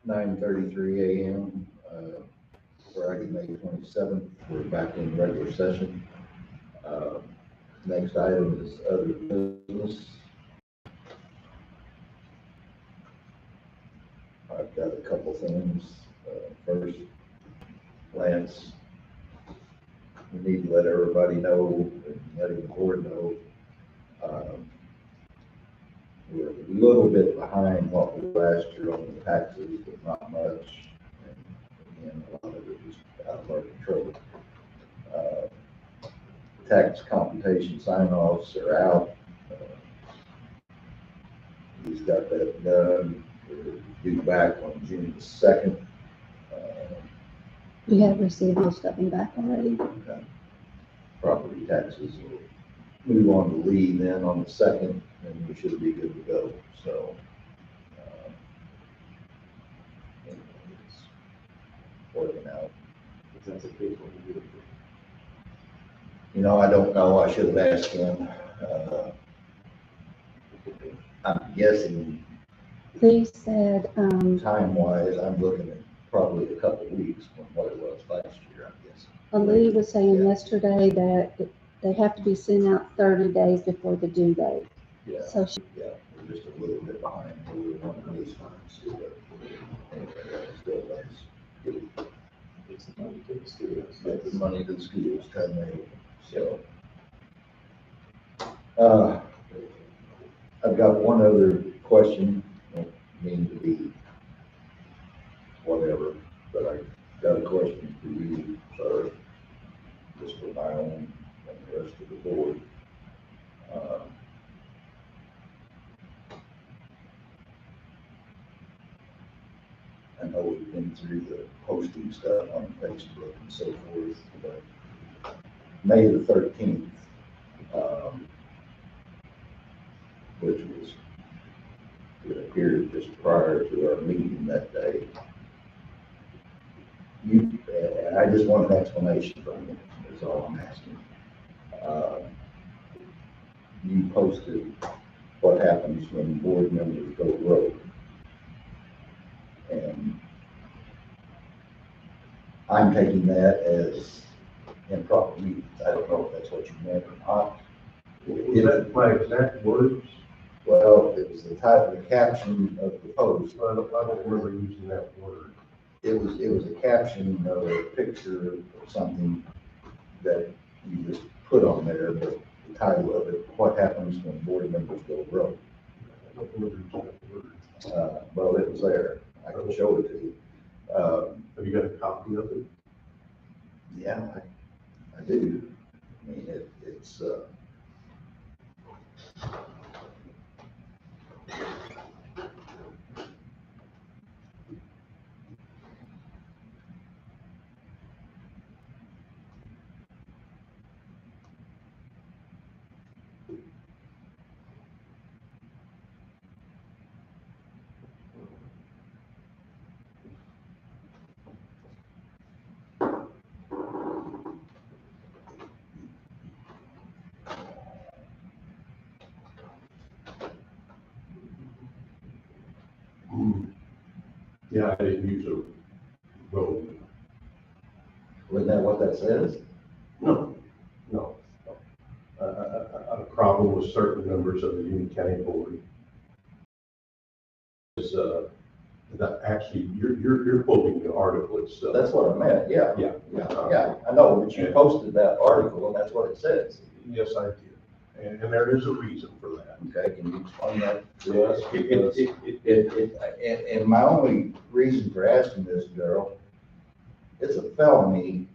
9:33 a.m. Friday, May 27th. We're back in regular session. Uh, Next item is other business. I've got a couple things. First, Lance, we need to let everybody know, and letting the board know, we're a little bit behind what we were last year on the taxes, but not much. And again, a lot of it was out of our control. Tax computation sign-offs are out. He's got that done. We're due back on June 2nd. We have received most of them back already. Property taxes will move on to Lee then on the 2nd, and we should be good to go. So, it's working out. If that's the case, what we do. You know, I don't know. I should have asked him. I'm guessing Lee said, time-wise, I'm looking at probably a couple of weeks from what it was last year, I guess. Lee was saying Yeah. yesterday that they have to be sent out 30 days before the due date. Yeah, So she, yeah, we're just a little bit behind. We were one of these times, but anyway, that still does It's the money to the students. get the money to the schools, time they open. So, I've got one other question, don't mean to be whatever, but I got a question for you, sir, just for my own and the rest of the board. I know we've been through the posting stuff on Facebook and so forth, but May the 13th, which was, it appeared just prior to our meeting that day. I just want an explanation from you, is all I'm asking. You posted what happens when board members go rogue. And I'm taking that as improper use. I don't know if that's what you meant or not. Was that my exact words? Well, it was the title, the caption of the post. I don't remember using that word. It was a caption of a picture of something that you just put on there, but the title of it, what happens when board members go rogue. I don't remember using that word. Well, it was there. I can show it to you. Have you got a copy of it? Yeah, I do. I mean, it's, Yeah, I didn't use a road. wasn't that what that says? No. A problem with certain members of the Union County Board is, that actually, you're quoting the article itself. That's what I meant, yeah. Yeah. Yeah, I know, but you posted that article and that's what it says. Yes, I did. And there is a reason for that. Okay, can you explain that to us? It- Because, and my only reason for asking this, Darrell, it's a felony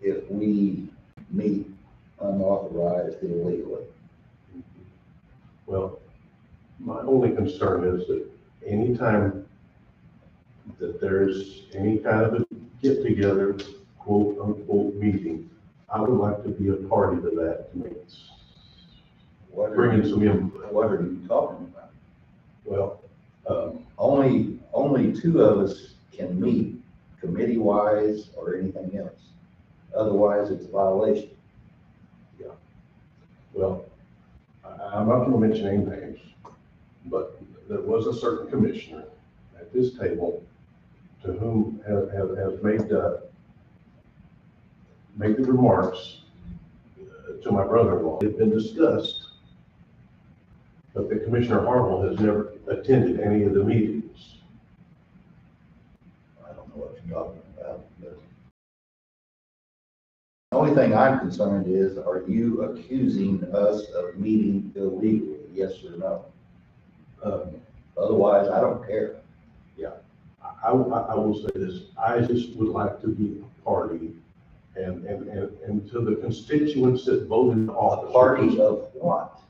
if we meet unauthorized illegally. Well, my only concern is that anytime that there's any kind of a get-together, quote-unquote meeting, I would like to be a party to that, to make What are bringing you- some input. What are you talking about? Well, Only two of us can meet committee-wise or anything else. Otherwise, it's a violation. well, I'm not gonna mention any names, but there was a certain commissioner at at this table to whom has made the remarks to my brother-in-law. It's been discussed, but the Commissioner Harville has never attended any of the meetings. I don't know what you're talking about, but the only thing I'm concerned is, are you accusing us of meeting illegally, yes or no? Otherwise, I don't care. I will say this, I just would like to be a party and to the constituents that voted in A office. party of what?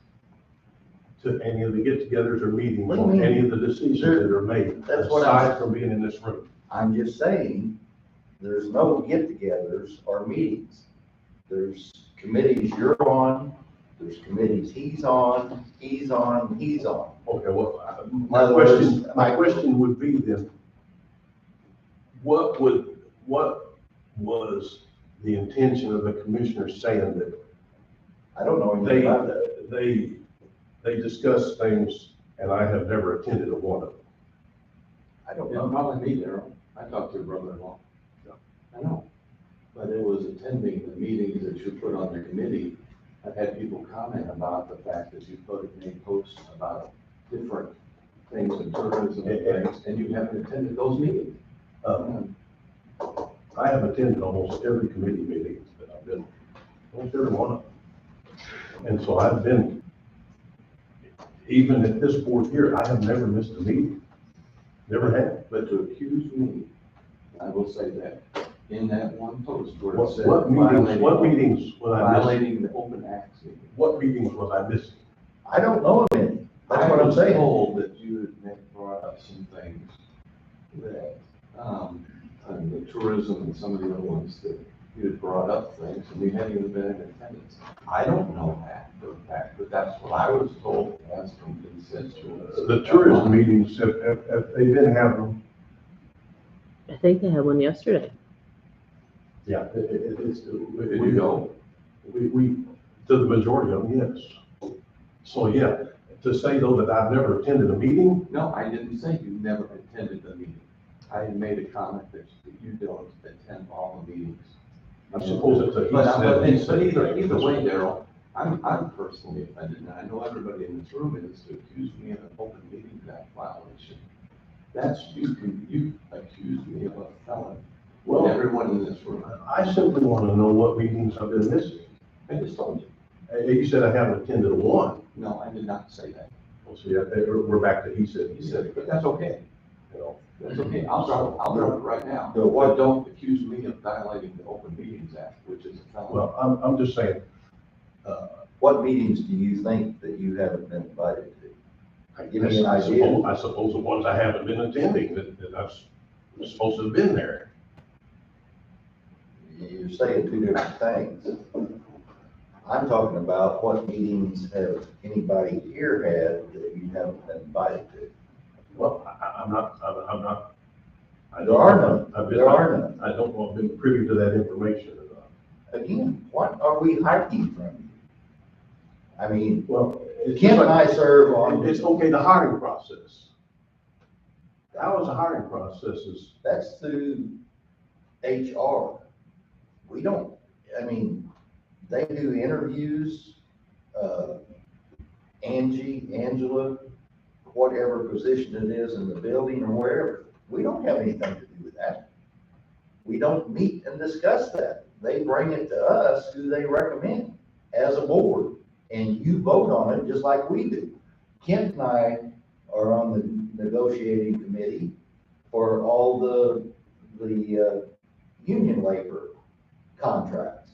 To any of the get-togethers or meetings What do you on mean? any of the decisions that are made, That's what I'm- aside from being in this room. I'm just saying, there's no get-togethers or meetings. There's committees you're on, there's committees he's on. Okay, well, other words, my question would be then, what was the intention of the commissioners saying that I don't know anything about that. they discussed things and I have never attended a one of them? I don't Yeah, know. probably me, Daryl. I talked to your brother-in-law. Yeah. I know. But it was attending the meetings that you put on the committee. I've had people comment about the fact that you made posts about different things in tourism and things, and you haven't attended those meetings. I have attended almost every committee meeting that I've been, almost every one of them. And so I've been, even at this board here, I have never missed a meeting. Never have. But to accuse me, I will say that, in that one post where it What said. what meetings was I missing? Violating the open acts meeting. What meetings was I missing? I don't know of any. That's what I'm I was saying. told that you had brought up some things that, and the tourism and some of the other ones that you had brought up things and you hadn't even been in attendance. I don't know that, for a fact, but that's what I was told as from constituents. The tourism meetings, if they didn't have them, I think they had one yesterday. yeah, it's. Did you go? We, to the majority of them, yes. So, yeah, to say though that I've never attended a meeting, No, I didn't say you never attended the meeting. I had made a comment that you don't attend all the meetings. I suppose it's a he But said, he said either thing. way, Daryl, I'm personally offended, and I know everybody in this room is, to accuse me of an open meeting act violation. That's, you accuse me of a felon. Well, Everyone in this room. I simply want to know what meetings I've been missing. I just told you. You said I haven't attended one. No, I did not say that. Well, see, we're back to he said, You said it, but that's okay. You know, That's okay. I'll drop it right now. So what- But don't accuse me of violating the Open Meetings Act, which is a felony. well, I'm just saying, What meetings do you think that you haven't been invited to? Give me an I idea. suppose the ones I haven't been attending, that I was supposed to have been there. You're saying two different things. I'm talking about what meetings have anybody here had that you haven't been invited to? Well, I'm not, I There don't are know. none. I've been- There are none. I don't know, I've been privy to that information or not. Again, what are we hiding from you? I mean, Well, it's Kim just and I like, serve on, it's okay, the hiring process. How is the hiring process is, that's through HR. We don't, I mean, they do interviews, Angela, whatever position it is in the building or wherever. We don't have anything to do with that. We don't meet and discuss that. They bring it to us who they recommend as a board, and you vote on it just like we do. Kent and I are on the negotiating committee for all the union labor contracts.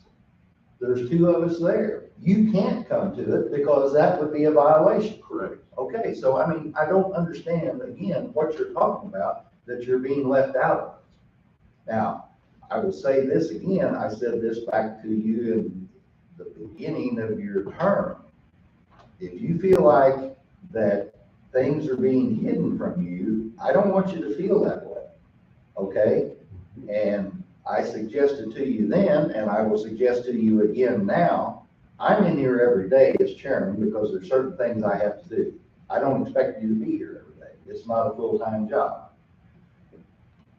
There's two of us there. You can't come to it because that would be a violation. correct? Okay, so I mean, I don't understand, again, what you're talking about, that you're being left out of. Now, I will say this again, I said this back to you in the beginning of your term. If you feel like that things are being hidden from you, I don't want you to feel that way, okay? And I suggested to you then, and I will suggest to you again now, I'm in here every day as chairman because there's certain things I have to do. I don't expect you to be here every day. It's not a full-time job.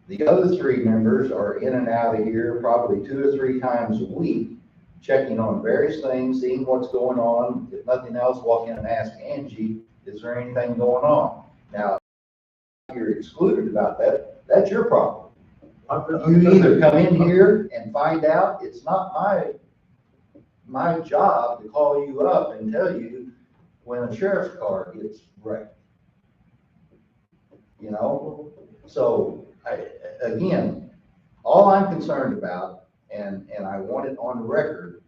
The other three members are in and out of here probably 2 or 3 times a week, checking on various things, seeing what's going on. If nothing else, walk in and ask Angie, is there anything going on? Now, if you're excluded about that, that's your problem. You either come in here and find out, it's not my job to call you up and tell you when a sheriff's car gets wrecked. You know, so again, all I'm concerned about, and I want it on record,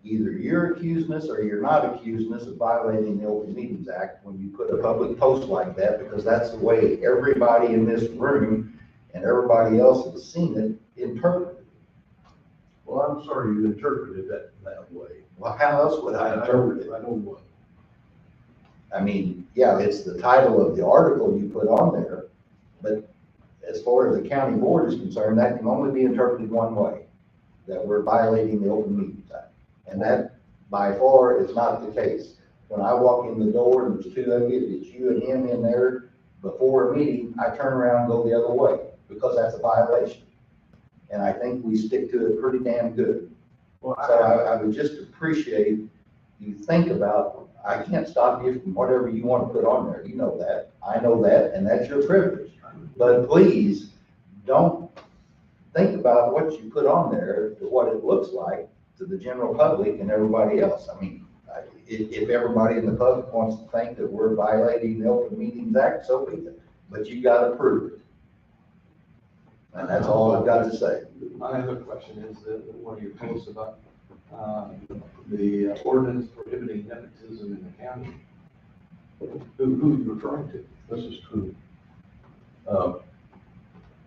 either you're accusing us or you're not accusing us of violating the Open Meetings Act when you put a public post like that, because that's the way everybody in this room and everybody else has seen it interpreted. Well, I'm sorry you interpreted that way. Well, how else would I interpret it? I don't know. I mean, yeah, it's the title of the article you put on there, but as far as the county board is concerned, that can only be interpreted one way, that we're violating the Open Meetings Act. And that, by far, is not the case. When I walk in the door and there's 2 of you, it's you and him in there before a meeting, I turn around and go the other way, because that's a violation. And I think we stick to it pretty damn good. Well, So I would just appreciate you think about, I can't stop you from whatever you want to put on there. You know that. I know that, and that's your privilege. But please, don't think about what you put on there, to what it looks like to the general public and everybody else. I mean, if everybody in the public wants to think that we're violating the Open Meetings Act, so be it. But you got to prove it. And that's all I've got to say. My other question is that one of your posts about the ordinance prohibiting nepotism in the county. Who are you referring to? This is true.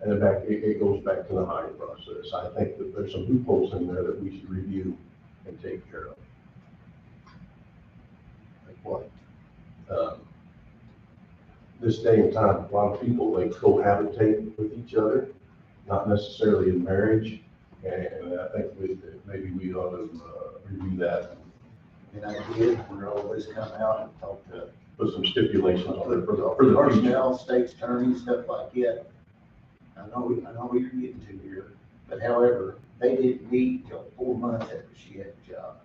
And in fact, it goes back to the hiring process. I think that there's some loopholes in there that we should review and take care of. Like what? This day and time, a lot of people, they cohabitate with each other, not necessarily in marriage. And I think maybe we ought to review that. And I did, we're always come out and talk to Put some stipulations on it for the future. personnel, state's attorney, stuff like that. I know what you're getting to here, but however, they didn't meet until 4 months after she had the job.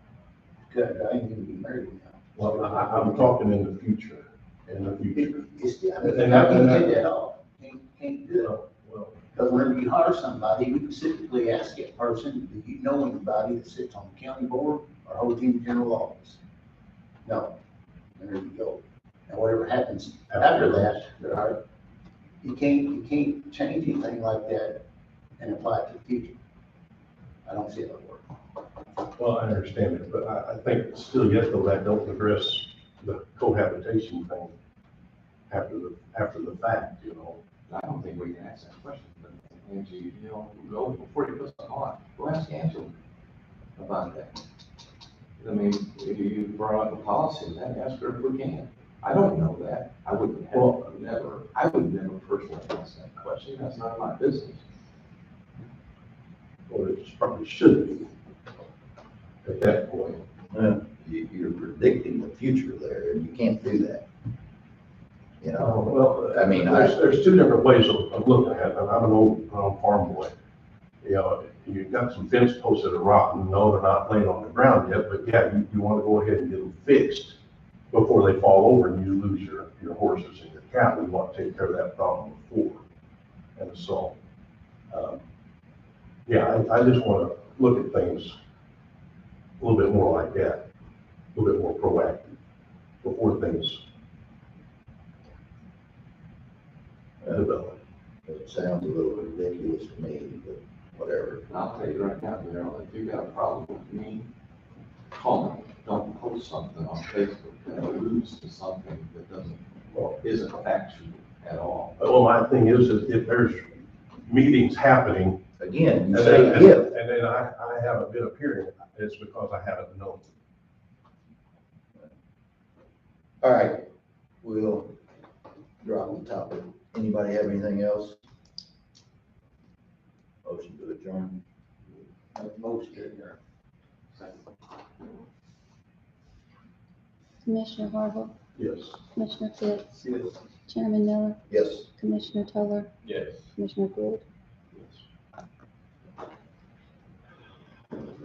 Because I ain't gonna be married now. Well, I'm talking in the future, I mean, And how can you take that off? Can't do it. Well, Because whenever you hire somebody, we specifically ask that person, do you know anybody that sits on the county board or holds in general office? No. And there you go. And whatever happens after that, you can't change anything like that and apply it to the future. I don't see how it works. well, I understand it, but I think still yet though that don't address the cohabitation thing after the fact, you know. I don't think we can ask that question, but Angie, you know, go before you put something on, go ask Angela about that. I mean, if you brought up a policy, then ask her if we can. I don't know that. I would never personally ask that question. That's not my business. Or it probably should be at that point. You're predicting the future there, and you can't do that. You know, Well, I mean, there's 2 different ways of looking at it. I'm an old farm boy. You know, you've got some fence posts that are rotten. No, they're not laying on the ground yet, but yeah, you want to go ahead and get them fixed before they fall over and you lose your horses and your cattle. You want to take care of that problem before. And so, yeah, I just want to look at things a little bit more like that, a little bit more proactive before things develop. it sounds a little ridiculous to me, but whatever. I'll tell you right now, Darrell, if you've got a problem with me, call me. Don't post something on Facebook that alludes to something that isn't factual at all. Well, my thing is that if there's meetings happening, Again, and you say then, if, and then I haven't been appearing, it's because I haven't known. all right, we'll drop the topic. Anybody have anything else? Motion to adjourn. Most good here. Commissioner Harville, Yes. Commissioner Fix, Yes. Chairman Miller, Yes. Commissioner Tuller, Yes. Commissioner Gould.